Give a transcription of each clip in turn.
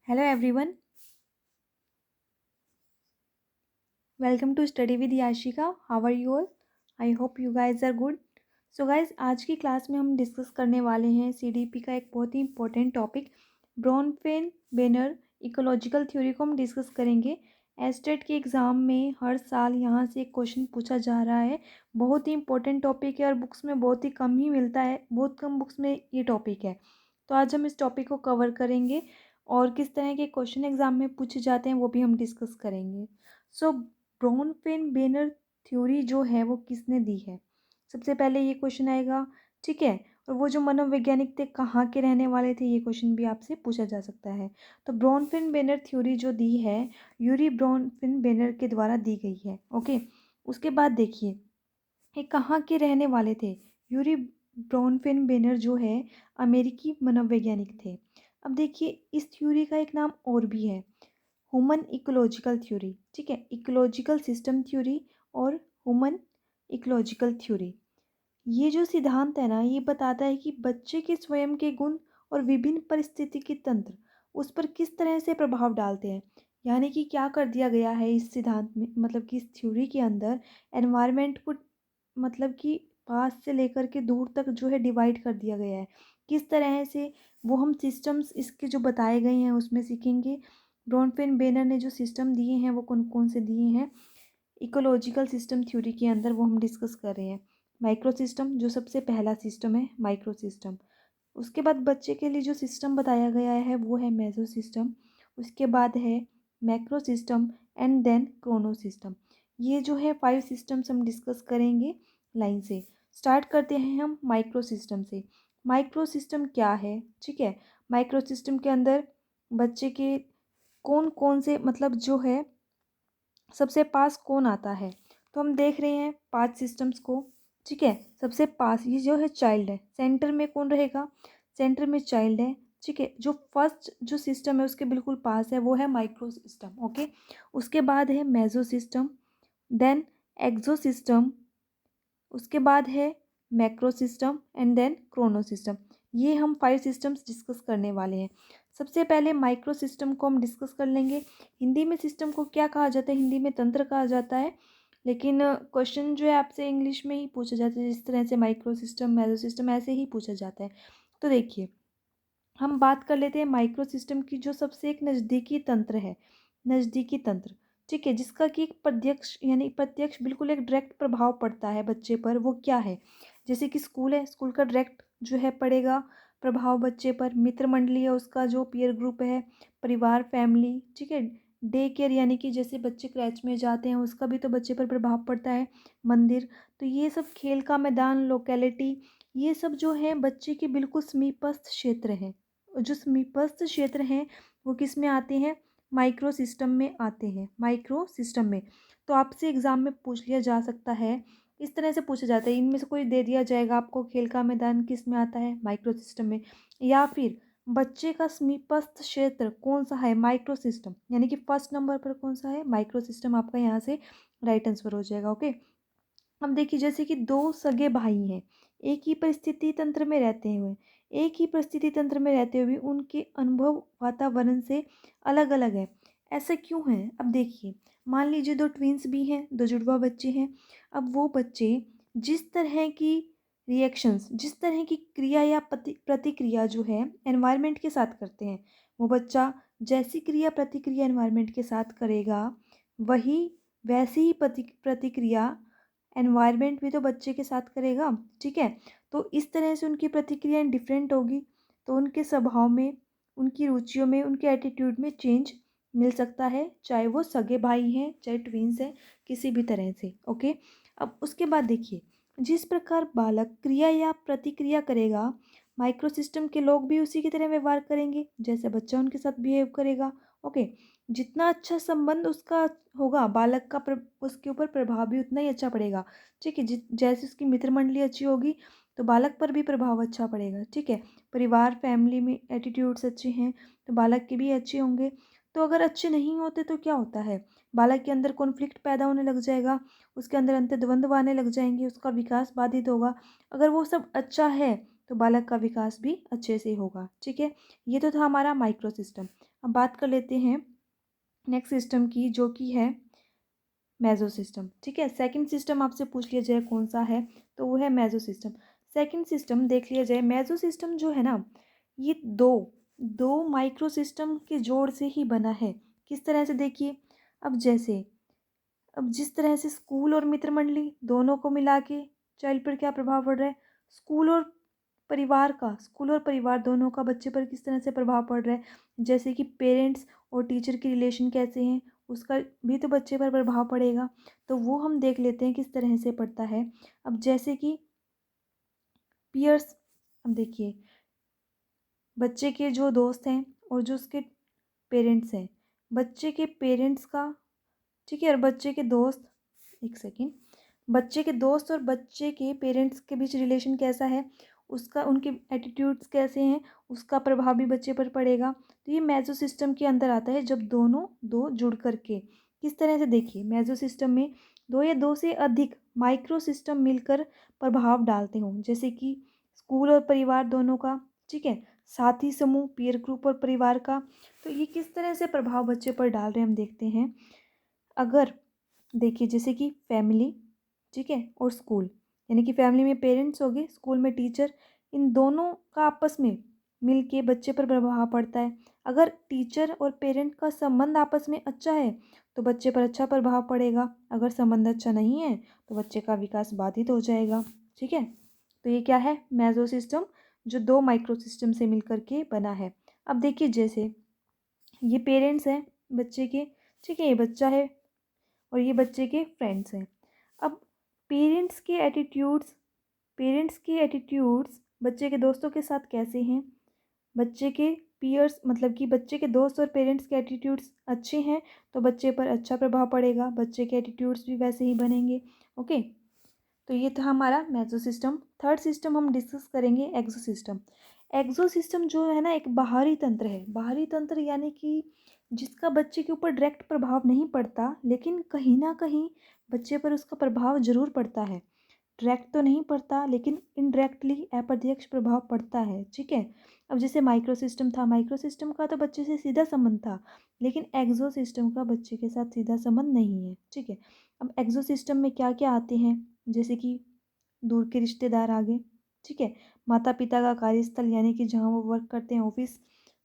Hello everyone, welcome to Study with Yashika. How are you all? I hope you guys are good. So guys, आज की class में हम discuss करने वाले हैं सीडीपी का एक बहुत ही important topic Bronfenbrenner ecological theory को हम डिस्कस करेंगे। एस्टेट के एग्ज़ाम में हर साल यहाँ से एक क्वेश्चन पूछा जा रहा है। बहुत ही इंपॉर्टेंट टॉपिक है और बुक्स में बहुत ही कम ही मिलता है, बहुत कम बुक्स में ये टॉपिक है। तो आज हम इस टॉपिक को कवर करेंगे और किस तरह के क्वेश्चन एग्ज़ाम में पूछे जाते हैं वो भी हम डिस्कस करेंगे। सो ब्रॉनफेन बेनर थ्योरी जो है वो किसने दी है? सबसे पहले ये क्वेश्चन आएगा, ठीक है। और वो जो मनोवैज्ञानिक थे कहाँ के रहने वाले थे, ये क्वेश्चन भी आपसे पूछा जा सकता है। तो ब्रॉनफेन बेनर थ्योरी जो दी है यूरी ब्रॉनफेन बेनर के द्वारा दी गई है। ओके, उसके बाद देखिए ये कहाँ के रहने वाले थे। यूरी ब्रॉनफेन बेनर जो है अमेरिकी मनोवैज्ञानिक थे। अब देखिए इस थ्योरी का एक नाम और भी है, ह्यूमन इकोलॉजिकल थ्योरी। ठीक है, इकोलॉजिकल सिस्टम थ्योरी और ह्यूमन इकोलॉजिकल थ्योरी। ये जो सिद्धांत है ना, ये बताता है कि बच्चे के स्वयं के गुण और विभिन्न परिस्थितिकी तंत्र उस पर किस तरह से प्रभाव डालते हैं। यानी कि क्या कर दिया गया है इस सिद्धांत में, मतलब कि इस थ्योरी के अंदर एनवायरनमेंट को मतलब कि पास से लेकर के दूर तक जो है डिवाइड कर दिया गया है। किस तरह से वो हम सिस्टम्स इसके जो बताए गए हैं उसमें सीखेंगे। ब्रॉनफेन बेनर ने जो सिस्टम दिए हैं वो कौन कौन से दिए हैं इकोलॉजिकल सिस्टम थ्योरी के अंदर, वो हम डिस्कस कर रहे हैं। माइक्रो सिस्टम जो सबसे पहला सिस्टम है माइक्रो सिस्टम। उसके बाद बच्चे के लिए जो सिस्टम बताया गया है वो है मेसो सिस्टम। उसके बाद है macro system and then chrono system. ये जो है 5 सिस्टम्स हम डिस्कस करेंगे लाइन से। स्टार्ट करते हैं हम माइक्रो सिस्टम से। माइक्रो सिस्टम क्या है, ठीक है। माइक्रो सिस्टम के अंदर बच्चे के कौन कौन से मतलब जो है सबसे पास कौन आता है, तो हम देख रहे हैं 5 सिस्टम्स को। ठीक है, सबसे पास ये जो है चाइल्ड है, सेंटर में कौन रहेगा, सेंटर में चाइल्ड है। ठीक है, जो फर्स्ट जो सिस्टम है उसके बिल्कुल पास है वो है माइक्रो सिस्टम। ओके, उसके बाद है meso system, then exo system, उसके बाद है macro system and then chrono system. ये हम 5 सिस्टम्स डिस्कस करने वाले हैं। सबसे पहले माइक्रो सिस्टम को हम डिस्कस कर लेंगे। हिंदी में सिस्टम को क्या कहा जाता है, हिंदी में तंत्र कहा जाता है, लेकिन क्वेश्चन जो है आपसे इंग्लिश में ही पूछा जाता है। जिस तरह से माइक्रो सिस्टम मेसो सिस्टम ऐसे ही पूछा जाता है। तो देखिए हम बात कर लेते हैं माइक्रो सिस्टम की, जो सबसे एक नज़दीकी तंत्र है, नज़दीकी तंत्र। ठीक है, जिसका कि एक प्रत्यक्ष यानी प्रत्यक्ष बिल्कुल एक डायरेक्ट प्रभाव पड़ता है बच्चे पर। वो क्या है, जैसे कि स्कूल है, स्कूल का डायरेक्ट जो है पड़ेगा प्रभाव बच्चे पर। मित्र मंडली है, उसका जो पीयर ग्रुप है, परिवार फैमिली। ठीक है, डे केयर यानी कि जैसे बच्चे क्रैच में जाते हैं उसका भी तो बच्चे पर प्रभाव पड़ता है। मंदिर, तो ये सब खेल का मैदान, लोकेलिटी, ये सब जो है बच्चे के बिल्कुल समीपस्थ क्षेत्र हैं। जो समीपस्थ क्षेत्र हैं वो किस में आते हैं, माइक्रो सिस्टम में आते हैं, माइक्रो सिस्टम में। तो आपसे एग्जाम में पूछ लिया जा सकता है, इस तरह से पूछा जाता है, इनमें से कोई दे दिया जाएगा आपको, खेल का मैदान किस में आता है, माइक्रो सिस्टम में। या फिर बच्चे का समीपस्थ क्षेत्र कौन सा है, माइक्रो सिस्टम, यानी कि फर्स्ट नंबर पर कौन सा है, माइक्रो सिस्टम आपका यहाँ से राइट आंसर हो जाएगा। ओके, अब देखिए जैसे कि दो सगे भाई हैं, एक ही परिस्थिति तंत्र में रहते हुए, एक ही परिस्थिति तंत्र में रहते हुए उनके अनुभव वातावरण से अलग अलग है। ऐसा क्यों है, अब देखिए मान लीजिए दो ट्विंस भी हैं, दो जुड़वा बच्चे हैं। अब वो बच्चे जिस तरह की रिएक्शंस, जिस तरह की क्रिया या प्रतिक्रिया जो है एनवायरनमेंट के साथ करते हैं, वो बच्चा जैसी क्रिया प्रतिक्रिया एनवायरनमेंट के साथ करेगा वही वैसी ही प्रतिक्रिया एनवायरनमेंट भी तो बच्चे के साथ करेगा। ठीक है, तो इस तरह से उनकी प्रतिक्रियाएं डिफरेंट होगी, तो उनके स्वभाव में, उनकी रुचियों में, उनके एटीट्यूड में चेंज मिल सकता है, चाहे वो सगे भाई हैं चाहे ट्विंस हैं, किसी भी तरह से। ओके, अब उसके बाद देखिए जिस प्रकार बालक क्रिया या प्रतिक्रिया करेगा, माइक्रो सिस्टम के लोग भी उसी की तरह व्यवहार करेंगे जैसे बच्चा उनके साथ बिहेव करेगा। ओके, जितना अच्छा संबंध उसका होगा बालक का उसके ऊपर प्रभाव भी उतना ही अच्छा पड़ेगा। ठीक है, जैसे उसकी मित्र मंडली अच्छी होगी तो बालक पर भी प्रभाव अच्छा पड़ेगा। ठीक है, परिवार फैमिली में एटीट्यूड्स अच्छे हैं तो बालक के भी अच्छे होंगे। तो अगर अच्छे नहीं होते तो क्या होता है, बालक के अंदर कॉन्फ्लिक्ट पैदा होने लग जाएगा, उसके अंदर अंतर्द्वंद्व आने लग जाएंगे, उसका विकास बाधित होगा। अगर वो सब अच्छा है तो बालक का विकास भी अच्छे से होगा। ठीक है, ये तो था हमारा माइक्रो सिस्टम। अब बात कर लेते हैं नेक्स्ट सिस्टम की, जो कि है मेसो सिस्टम। ठीक है, सेकंड सिस्टम आपसे पूछ लिया जाए कौन सा है, तो वो है मेसो सिस्टम। सेकंड सिस्टम देख लिया जाए, मेसो सिस्टम जो है ना, ये दो दो माइक्रो सिस्टम के जोड़ से ही बना है। किस तरह से देखिए, अब जिस तरह से स्कूल और मित्र मंडली दोनों को मिला के चाइल्ड पर क्या प्रभाव पड़ रहा है, स्कूल और परिवार दोनों का बच्चे पर किस तरह से प्रभाव पड़ रहा है, जैसे कि पेरेंट्स और टीचर की रिलेशन कैसे हैं, उसका भी तो बच्चे पर प्रभाव पड़ेगा। तो वो हम देख लेते हैं किस तरह से पड़ता है। अब जैसे कि पियर्स, अब देखिए बच्चे के जो दोस्त हैं और जो उसके पेरेंट्स हैं, बच्चे के पेरेंट्स का, ठीक है, और बच्चे के दोस्त, एक सेकेंड, बच्चे के दोस्त और बच्चे के पेरेंट्स के बीच रिलेशन कैसा है, उसका उनके एटीट्यूड्स कैसे हैं, उसका प्रभाव भी बच्चे पर पड़ेगा। तो ये मेसो सिस्टम के अंदर आता है, जब दोनों दो जुड़ करके, किस तरह से देखिए, मेसो सिस्टम में दो या दो से अधिक माइक्रो सिस्टम मिलकर प्रभाव डालते हों, जैसे कि स्कूल और परिवार दोनों का, ठीक है, साथी समूह, पीयर ग्रुप और परिवार का। तो ये किस तरह से प्रभाव बच्चे पर डाल रहे हैं हम देखते हैं। अगर देखिए जैसे कि फैमिली, ठीक है, और स्कूल, यानी कि फैमिली में पेरेंट्स हो गए, स्कूल में टीचर, इन दोनों का आपस में मिल के बच्चे पर प्रभाव पड़ता है। अगर टीचर और पेरेंट का संबंध आपस में अच्छा है तो बच्चे पर अच्छा प्रभाव पड़ेगा, अगर संबंध अच्छा नहीं है तो बच्चे का विकास बाधित हो जाएगा। ठीक है, तो ये क्या है, मेसो सिस्टम, जो दो माइक्रो सिस्टम से मिलकर के बना है। अब देखिए जैसे ये पेरेंट्स हैं बच्चे के, ठीक है, ये बच्चा है और ये बच्चे के फ्रेंड्स हैं। अब पेरेंट्स के एटीट्यूड्स बच्चे के दोस्तों के साथ कैसे हैं, बच्चे के पीयर्स, मतलब कि बच्चे के दोस्त और पेरेंट्स के एटीट्यूड्स अच्छे हैं तो बच्चे पर अच्छा प्रभाव पड़ेगा, बच्चे के एटीट्यूड्स भी वैसे ही बनेंगे। ओके, तो ये था हमारा मेसो सिस्टम। थर्ड सिस्टम हम डिस्कस करेंगे एक्सो सिस्टम। एक्सो सिस्टम जो है ना, एक बाहरी तंत्र है। बाहरी तंत्र यानी कि जिसका बच्चे के ऊपर डायरेक्ट प्रभाव नहीं पड़ता, लेकिन कहीं ना कहीं बच्चे पर उसका प्रभाव जरूर पड़ता है। डायरेक्ट तो नहीं पड़ता लेकिन इनडायरेक्टली, अप्रत्यक्ष प्रभाव पड़ता है। ठीक है, अब जैसे माइक्रो सिस्टम था, माइक्रो सिस्टम का तो बच्चे से सीधा संबंध था, लेकिन एक्सो सिस्टम का बच्चे के साथ सीधा संबंध नहीं है। ठीक है, अब एक्सो सिस्टम में क्या क्या आते हैं, जैसे कि दूर के रिश्तेदार आ गए, ठीक है, माता पिता का कार्यस्थल यानी कि जहाँ वो वर्क करते हैं, ऑफिस,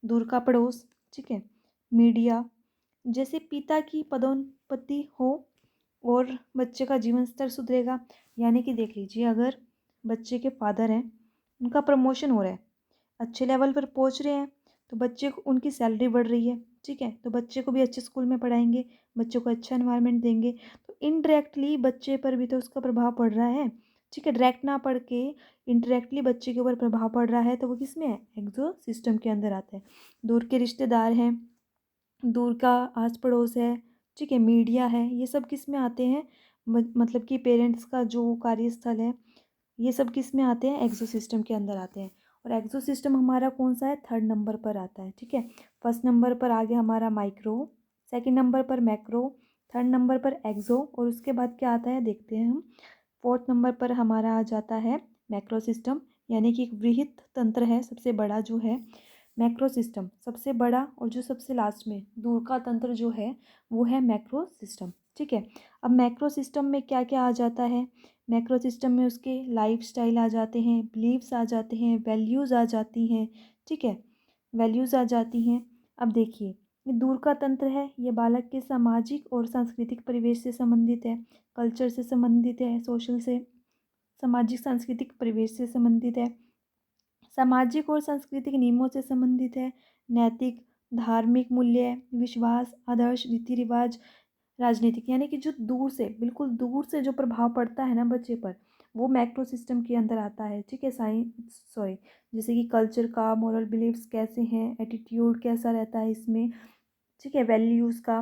दूर का पड़ोस, ठीक है, मीडिया, जैसे पिता की पदोन्नति हो और बच्चे का जीवन स्तर सुधरेगा, यानी कि देख लीजिए अगर बच्चे के फादर हैं, उनका प्रमोशन हो रहा है, अच्छे लेवल पर पहुंच रहे हैं, तो बच्चे को उनकी सैलरी बढ़ रही है, ठीक है, तो बच्चे को भी अच्छे स्कूल में पढ़ाएंगे, बच्चों को अच्छा एनवायरनमेंट देंगे, तो इनडायरेक्टली बच्चे पर भी तो उसका प्रभाव पड़ रहा है। ठीक है, डायरेक्ट ना पढ़ के इनडायरेक्टली बच्चे के ऊपर प्रभाव पड़ रहा है, तो वो किस में है, एक्सो सिस्टम के अंदर आता है। दूर के रिश्तेदार हैं, दूर का आस पड़ोस है, ठीक है, मीडिया है, ये सब किस में आते हैं, मतलब कि पेरेंट्स का जो कार्यस्थल है, ये सब किस में आते हैं, एक्सो सिस्टम के अंदर आते हैं। और एक्सो सिस्टम हमारा कौन सा है, थर्ड नंबर पर आता है। ठीक है, फर्स्ट नंबर पर आ गया हमारा माइक्रो, सेकंड नंबर पर मैक्रो, थर्ड नंबर पर एक्सो, और उसके बाद क्या आता है देखते हैं हम। फोर्थ नंबर पर हमारा आ जाता है मैक्रो सिस्टम, यानी कि एक वृहत तंत्र है, सबसे बड़ा जो है मैक्रो सिस्टम, सबसे बड़ा, और जो सबसे लास्ट में दूर का तंत्र जो है वो है मैक्रो सिस्टम। ठीक है, अब मैक्रो सिस्टम में क्या क्या आ जाता है, मैक्रो सिस्टम में उसके लाइफ स्टाइल आ जाते हैं, बिलीव्स आ जाते हैं, वैल्यूज़ आ जाती हैं। ठीक है, वैल्यूज़ आ जाती हैं। अब देखिए ये दूर का तंत्र है, ये बालक के सामाजिक और सांस्कृतिक परिवेश से संबंधित है, कल्चर से संबंधित है, सोशल से, सामाजिक सांस्कृतिक परिवेश से संबंधित है, सामाजिक और सांस्कृतिक नियमों से संबंधित है, नैतिक, धार्मिक मूल्य, विश्वास, आदर्श, रीति रिवाज, राजनीतिक, यानी कि जो दूर से, बिल्कुल दूर से जो प्रभाव पड़ता है ना बच्चे पर, वो मैक्रो सिस्टम के अंदर आता है। ठीक है, जैसे कि कल्चर का, मोरल बिलीव्स कैसे हैं, एटीट्यूड कैसा रहता है इसमें, ठीक है, वैल्यूज़ का,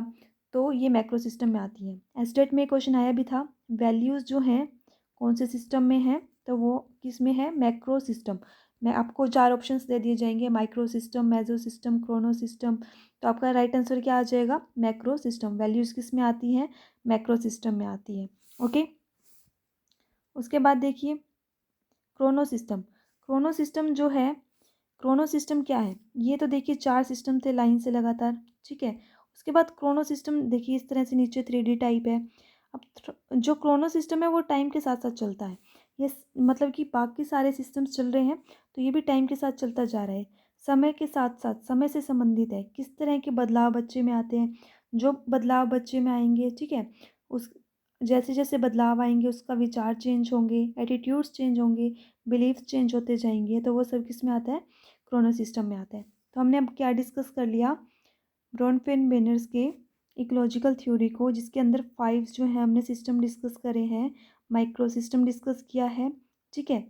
तो ये मैक्रो सिस्टम में आती है। एस्टेट में क्वेश्चन आया भी था, वैल्यूज़ जो हैं कौन से सिस्टम में हैं, तो वो किस में है, मैक्रो सिस्टम। मैं आपको 4 ऑप्शंस दे दिए जाएंगे, micro system, meso system, Chrono system, तो आपका राइट आंसर क्या आ जाएगा, मैक्रो सिस्टम। वैल्यूज़ किस में आती हैं, मैक्रो सिस्टम में आती है। ओके, उसके बाद देखिए क्रोनो सिस्टम। क्रोनो सिस्टम जो है, क्रोनो सिस्टम क्या है, ये तो देखिए 4 सिस्टम थे लाइन से लगातार, ठीक है। उसके बाद क्रोनो सिस्टम देखिए इस तरह से नीचे 3D टाइप है। अब जो क्रोनो सिस्टम है वो टाइम के साथ साथ चलता है। ये मतलब कि बाकी सारे सिस्टम्स चल रहे हैं तो ये भी टाइम के साथ चलता जा रहा है, समय के साथ साथ, समय से संबंधित है। किस तरह के बदलाव बच्चे में आते हैं, जो बदलाव बच्चे में आएंगे, ठीक है, उस जैसे जैसे बदलाव आएंगे उसका विचार चेंज होंगे, एटीट्यूड्स चेंज होंगे, बिलीव्स चेंज होते जाएंगे, तो वो सब किस में आता है, क्रोनो सिस्टम में आता है। तो हमने अब क्या डिस्कस कर लिया, ब्रोनफेन-बेनर्स के इकोलॉजिकल थ्योरी को, जिसके अंदर 5 जो है हमने सिस्टम डिस्कस करे हैं। माइक्रो सिस्टम डिस्कस किया है, ठीक है।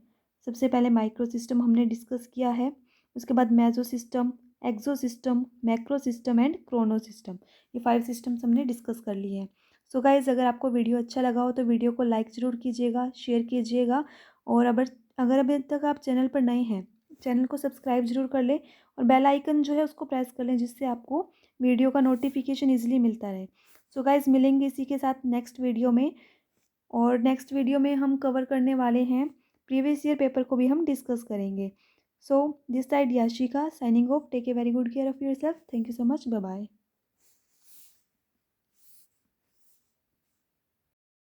सबसे पहले माइक्रो सिस्टम हमने डिस्कस किया है, उसके बाद meso system, exo system, macro system and chrono system, ये 5 सिस्टम्स हमने डिस्कस कर लिए हैं। सो गाइज़, अगर आपको वीडियो अच्छा लगा हो तो वीडियो को लाइक ज़रूर कीजिएगा, शेयर कीजिएगा, और अगर अभी तक आप चैनल पर नए हैं, चैनल को सब्सक्राइब ज़रूर कर लें और बेल आइकन जो है उसको प्रेस कर लें, जिससे आपको वीडियो का नोटिफिकेशन ईजिली मिलता रहे। सो गाइज़, मिलेंगे इसी के साथ नेक्स्ट वीडियो में, और नेक्स्ट वीडियो में हम कवर करने वाले हैं प्रीवियस ईयर पेपर को भी हम डिस्कस करेंगे। So this side Yashika signing off, take a very good care of yourself, thank you so much, bye bye.